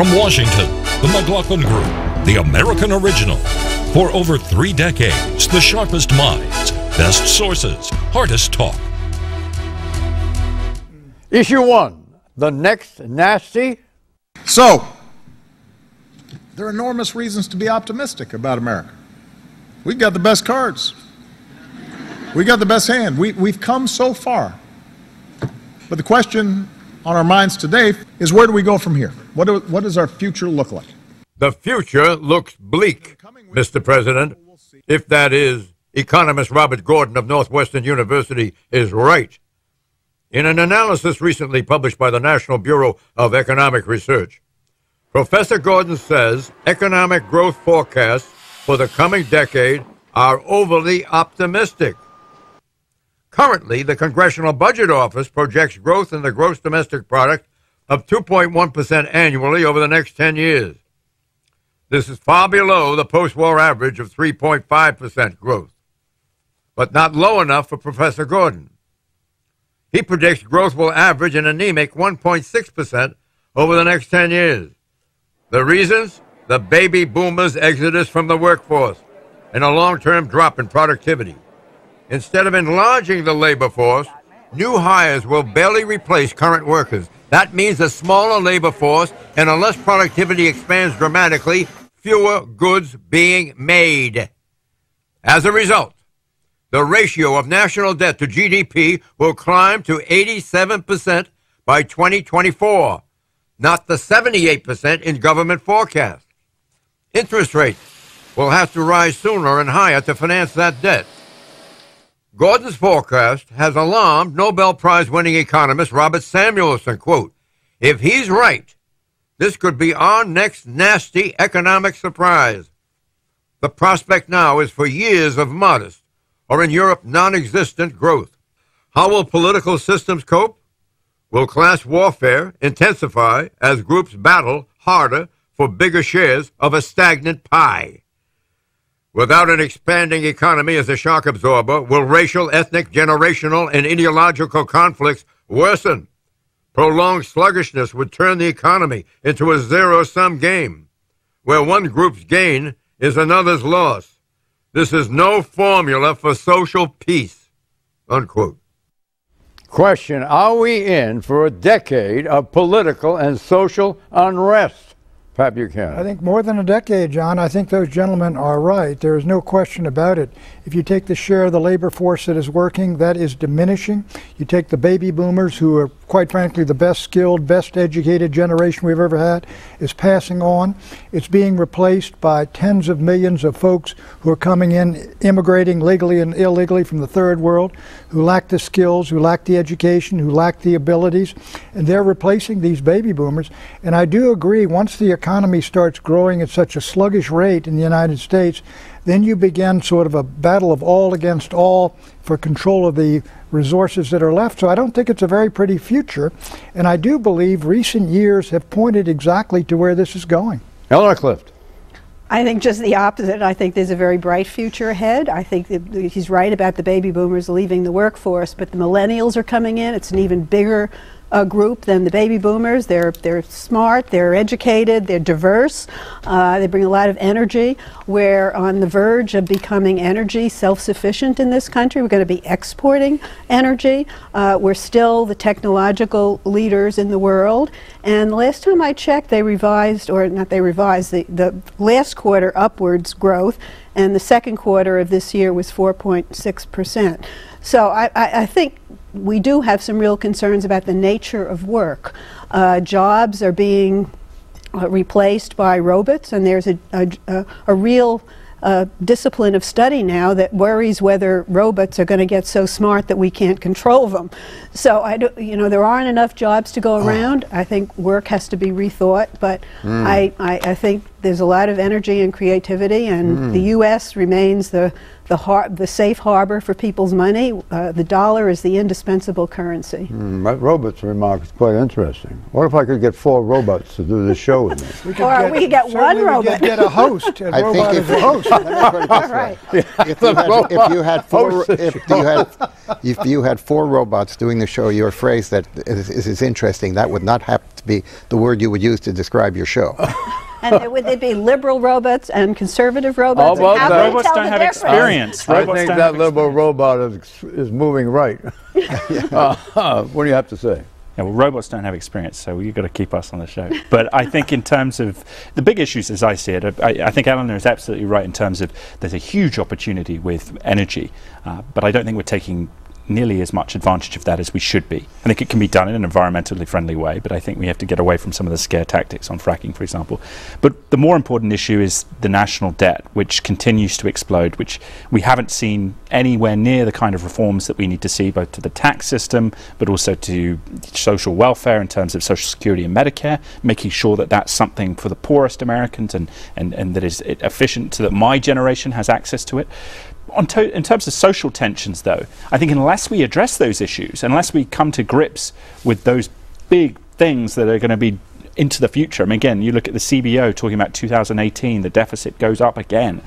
From Washington, the McLaughlin Group, the American original. For over 3 decades, the sharpest minds, best sources, hardest talk. Issue 1, the next nasty. So, there are enormous reasons to be optimistic about America. We've got the best cards. We've got the best hand. We've come so far. But the question on our minds today is, where do we go from here? What does our future look like? The future looks bleak, Mr. President, if that is, economist Robert Gordon of Northwestern University is right. In an analysis recently published by the National Bureau of Economic Research, Professor Gordon says economic growth forecasts for the coming decade are overly optimistic. Currently, the Congressional Budget Office projects growth in the gross domestic product of 2.1% annually over the next 10 years. This is far below the post-war average of 3.5% growth, but not low enough for Professor Gordon. He predicts growth will average an anemic 1.6% over the next 10 years. The reasons? The baby boomers' exodus from the workforce and a long-term drop in productivity. Instead of enlarging the labor force, new hires will barely replace current workers. That means a smaller labor force, and unless productivity expands dramatically, fewer goods being made. As a result, the ratio of national debt to GDP will climb to 87% by 2024, not the 78% in government forecasts. Interest rates will have to rise sooner and higher to finance that debt. Gordon's forecast has alarmed Nobel Prize-winning economist Robert Samuelson, quote, "If he's right, this could be our next nasty economic surprise. The prospect now is for years of modest, or in Europe, non-existent growth. How will political systems cope? Will class warfare intensify as groups battle harder for bigger shares of a stagnant pie? Without an expanding economy as a shock absorber, will racial, ethnic, generational, and ideological conflicts worsen? Prolonged sluggishness would turn the economy into a zero-sum game, where one group's gain is another's loss. This is no formula for social peace," unquote. Question, are we in for a decade of political and social unrest? Pat Buchanan. I think more than a decade, John. I think those gentlemen are right. There is no question about it. If you take the share of the labor force that is working, that is diminishing. You take the baby boomers, who are, quite frankly, the best skilled, best educated generation we've ever had, is passing on. It's being replaced by tens of millions of folks who are coming in, immigrating legally and illegally from the third world, who lack the skills, who lack the education, who lack the abilities, and they're replacing these baby boomers. And I do agree, once the economy starts growing at such a sluggish rate in the United States, then you begin sort of a battle of all against all for control of the resources that are left. So I don't think it's a very pretty future, and I do believe recent years have pointed exactly to where this is going. Eleanor Clift. I think just the opposite. I think there's a very bright future ahead. I think that he's right about the baby boomers leaving the workforce, but the millennials are coming in. It's an even bigger group than the baby boomers. They're smart, they're educated, they're diverse, they bring a lot of energy. We're on the verge of becoming energy self-sufficient in this country. We're going to be exporting energy. We're still the technological leaders in the world. And the last time I checked, they revised, or not they revised, the last quarter upwards growth, and the second quarter of this year was 4.6%. So I think we do have some real concerns about the nature of work. Jobs are being replaced by robots, and there's a real discipline of study now that worries whether robots are going to get so smart that we can't control them. So there aren't enough jobs to go around. I think work has to be rethought, but I think there's a lot of energy and creativity, and the U.S. remains the the safe harbor for people's money. The dollar is the indispensable currency. That robot's remark is quite interesting. What if I could get 4 robots to do this show with me? We could get one robot. Get a host. A robot is a host. Right. If you had 4 robots doing the show, your phrase that is interesting, that would not have to be the word you would use to describe your show. And there'd be liberal robots and conservative robots. How about that? Robots don't have experience. I think that liberal robot is moving right. What do you have to say? Yeah, well, robots don't have experience, so you've got to keep us on the show. But I think in terms of the big issues, as I see it, I think Eleanor is absolutely right in terms of there's a huge opportunity with energy, but I don't think we're taking nearly as much advantage of that as we should be. I think it can be done in an environmentally friendly way, but I think we have to get away from some of the scare tactics on fracking, for example. But the more important issue is the national debt, which continues to explode, which we haven't seen anywhere near the kind of reforms that we need to see, both to the tax system, but also to social welfare in terms of Social Security and Medicare, making sure that that's something for the poorest Americans and that is efficient so that my generation has access to it. In terms of social tensions, though, I think unless we address those issues, unless we come to grips with those big things that are going to be into the future, I mean, again, you look at the CBO talking about 2018, the deficit goes up again,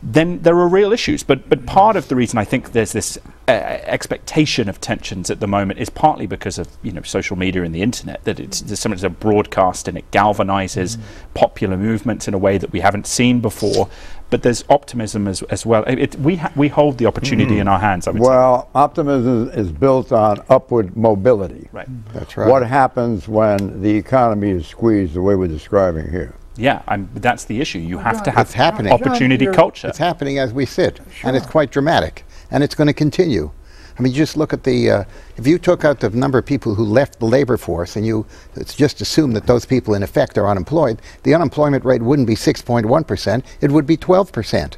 then there are real issues. But part of the reason I think there's this expectation of tensions at the moment is partly because of social media and the internet, that there's so much a broadcast and it galvanizes popular movements in a way that we haven't seen before. But there's optimism as well. We hold the opportunity in our hands, I would say. Well, optimism is built on upward mobility. Right. That's right. What happens when the economy is squeezed the way we're describing here? Yeah, that's the issue. You have to have happening. opportunity culture. It's happening as we sit, and it's quite dramatic, and it's going to continue. I mean, just look at the, if you took out the number of people who left the labor force and you just assume that those people in effect are unemployed, the unemployment rate wouldn't be 6.1%, it would be 12%.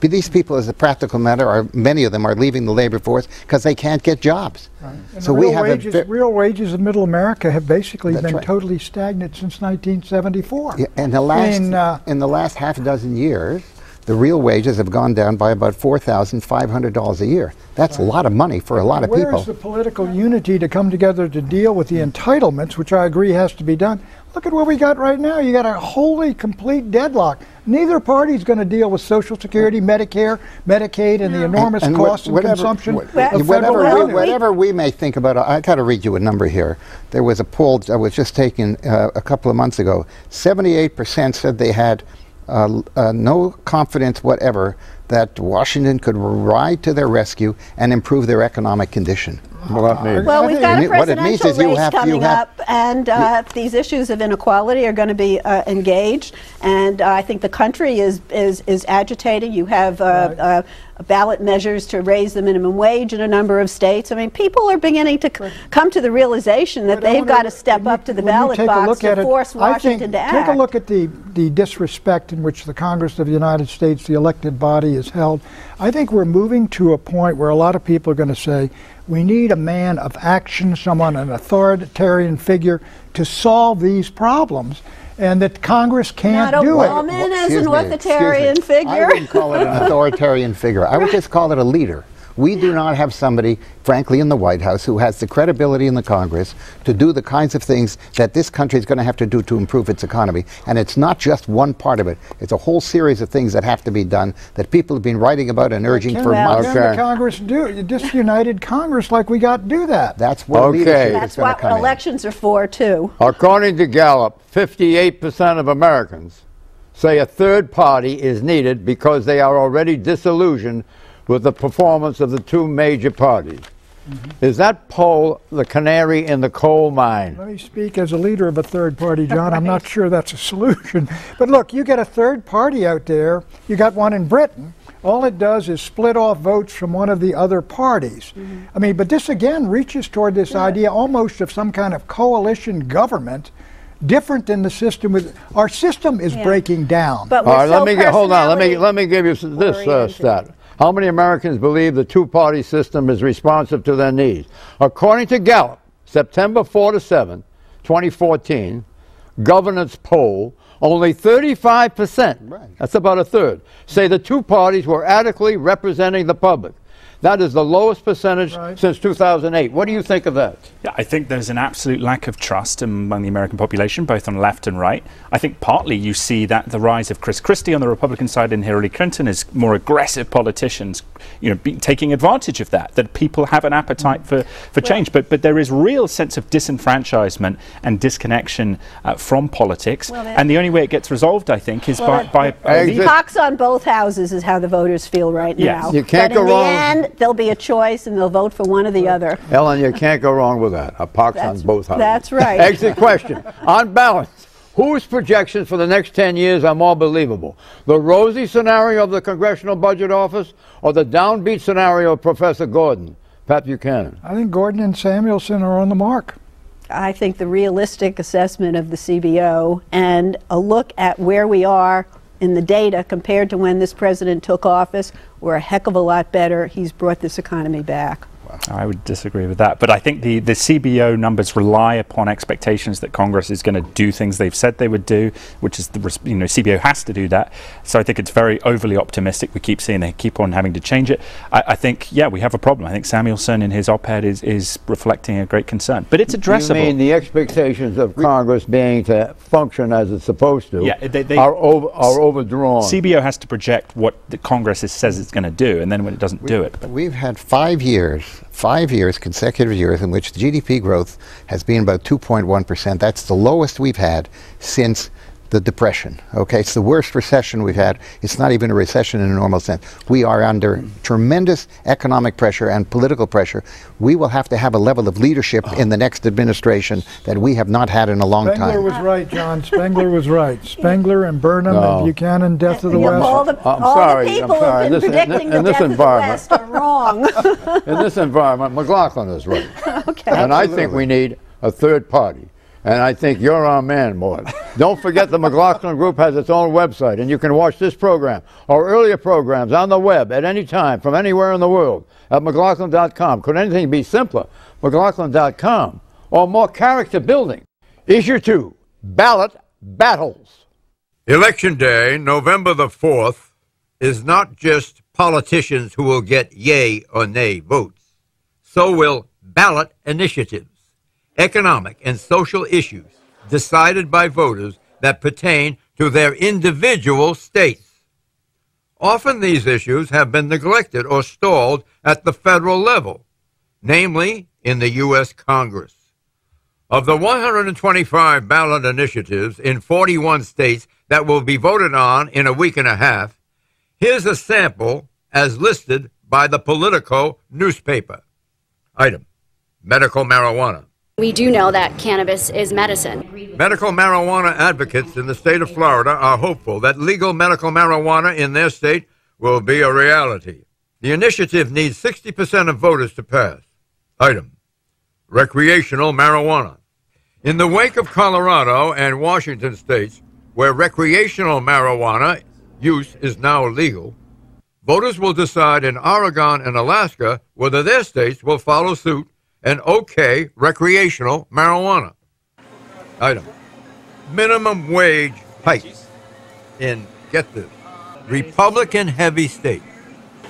But these people, as a practical matter, many of them are leaving the labor force because they can't get jobs. Right. So real wages in middle America have basically been totally stagnant since 1974. Yeah, and in the last half a dozen years, the real wages have gone down by about $4,500 a year. That's a lot of money for a lot of people. Where is the political unity to come together to deal with the entitlements, which I agree has to be done? Look at what we got right now. You got a wholly complete deadlock. Neither party is going to deal with Social Security, Medicare, Medicaid, and the enormous costs and consumption of federal revenue. Whatever we may think about, I got to read you a number here. There was a poll that was just taken a couple of months ago. 78% said they had no confidence whatever that Washington could ride to their rescue and improve their economic condition. Well, we've got a presidential race coming up, and these issues of inequality are going to be engaged, and I think the country is agitating. You have ballot measures to raise the minimum wage in a number of states. I mean, people are beginning to come to the realization that they've got to step up to the ballot box to force Washington to act. Take a look at the disrespect in which the Congress of the United States, the elected body, is held. I think we're moving to a point where a lot of people are going to say, we need a man of action, someone, an authoritarian figure, to solve these problems, and that Congress can't do it. Not a woman as an authoritarian figure. I wouldn't call it an authoritarian figure. I would just call it a leader. We do not have somebody, frankly, in the White House who has the credibility in the Congress to do the kinds of things that this country is going to have to do to improve its economy. And it's not just one part of it. It's a whole series of things that have to be done that people have been writing about and urging for months. What can the Congress do? A disunited Congress like we got to do that. That's what leadership That's is going to what come in. elections are for, too. According to Gallup, 58% of Americans say a third party is needed because they are already disillusioned with the performance of the two major parties. Is that poll the canary in the coal mine? Let me speak as a leader of a third party, John. I'm not sure that's a solution. But look, you get a third party out there. You got one in Britain. All it does is split off votes from one of the other parties. I mean, but this again reaches toward this idea almost of some kind of coalition government, different than the system. Our system is breaking down. But all right, hold on. Let me give you this stat. How many Americans believe the two-party system is responsive to their needs? According to Gallup, September 4 to 7, 2014, governance poll, Only 35%, that's about a third, say the two parties were adequately representing the public. That is the lowest percentage since 2008. What do you think of that? Yeah, I think there's an absolute lack of trust among the American population, both on left and right. I think partly you see that the rise of Chris Christie on the Republican side and Hillary Clinton as more aggressive politicians, taking advantage of that people have an appetite for change. But there is real sense of disenfranchisement and disconnection from politics. And the only way it gets resolved, I think, is by Cox on both houses is how the voters feel right now. You can't go wrong. There'll be a choice, and they'll vote for one or the other. Ellen, you can't go wrong with that. A pox on both houses. That's right. Exit question. On balance, whose projections for the next 10 years are more believable? The rosy scenario of the Congressional Budget Office or the downbeat scenario of Professor Gordon? Pat Buchanan. I think Gordon and Samuelson are on the mark. I think the realistic assessment of the CBO and a look at where we are in the data compared to when this president took office, we're a heck of a lot better. He's brought this economy back. I would disagree with that, but I think the CBO numbers rely upon expectations that Congress is going to do things they've said they would do, which is CBO has to do that. So I think it's very overly optimistic. We keep seeing they keep on having to change it. I think we have a problem. I think Samuelson in his op-ed is reflecting a great concern, but it's addressable. You mean the expectations of Congress being to function as it's supposed to are overdrawn? CBO has to project what the Congress says it's going to do, and then when it doesn't do it. We've had 5 years, consecutive years, in which the GDP growth has been about 2.1%. That's the lowest we've had since the Depression. Okay, it's the worst recession we've had. It's not even a recession in a normal sense. We are under tremendous economic pressure and political pressure. We will have to have a level of leadership in the next administration that we have not had in a long time. Spengler was right, John. Spengler was right. Spengler and Burnham and Buchanan, death of the West. All the people who've been predicting the death of the West are wrong. In this environment, McLaughlin is right. Okay. And I think we need a third party. And I think you're our man, Maude. Don't forget the McLaughlin Group has its own website, and you can watch this program or earlier programs on the web at any time from anywhere in the world at McLaughlin.com. Could anything be simpler? McLaughlin.com. Or more character building. Issue 2, Ballot Battles. Election Day, November the 4th, is not just politicians who will get yay or nay votes. So will ballot initiatives. Economic and social issues decided by voters that pertain to their individual states. Often these issues have been neglected or stalled at the federal level, namely in the U.S. Congress. Of the 125 ballot initiatives in 41 states that will be voted on in a week and a half, here's a sample as listed by the Politico newspaper. Item: medical marijuana. We do know that cannabis is medicine. Medical marijuana advocates in the state of Florida are hopeful that legal medical marijuana in their state will be a reality. The initiative needs 60% of voters to pass. Item: recreational marijuana. In the wake of Colorado and Washington states, where recreational marijuana use is now legal, voters will decide in Oregon and Alaska whether their states will follow suit and okay recreational marijuana. Item: minimum wage hike in, get this, Republican-heavy states: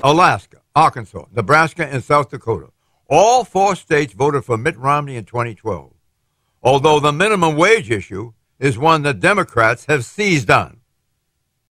Alaska, Arkansas, Nebraska, and South Dakota. All 4 states voted for Mitt Romney in 2012, although the minimum wage issue is one that Democrats have seized on.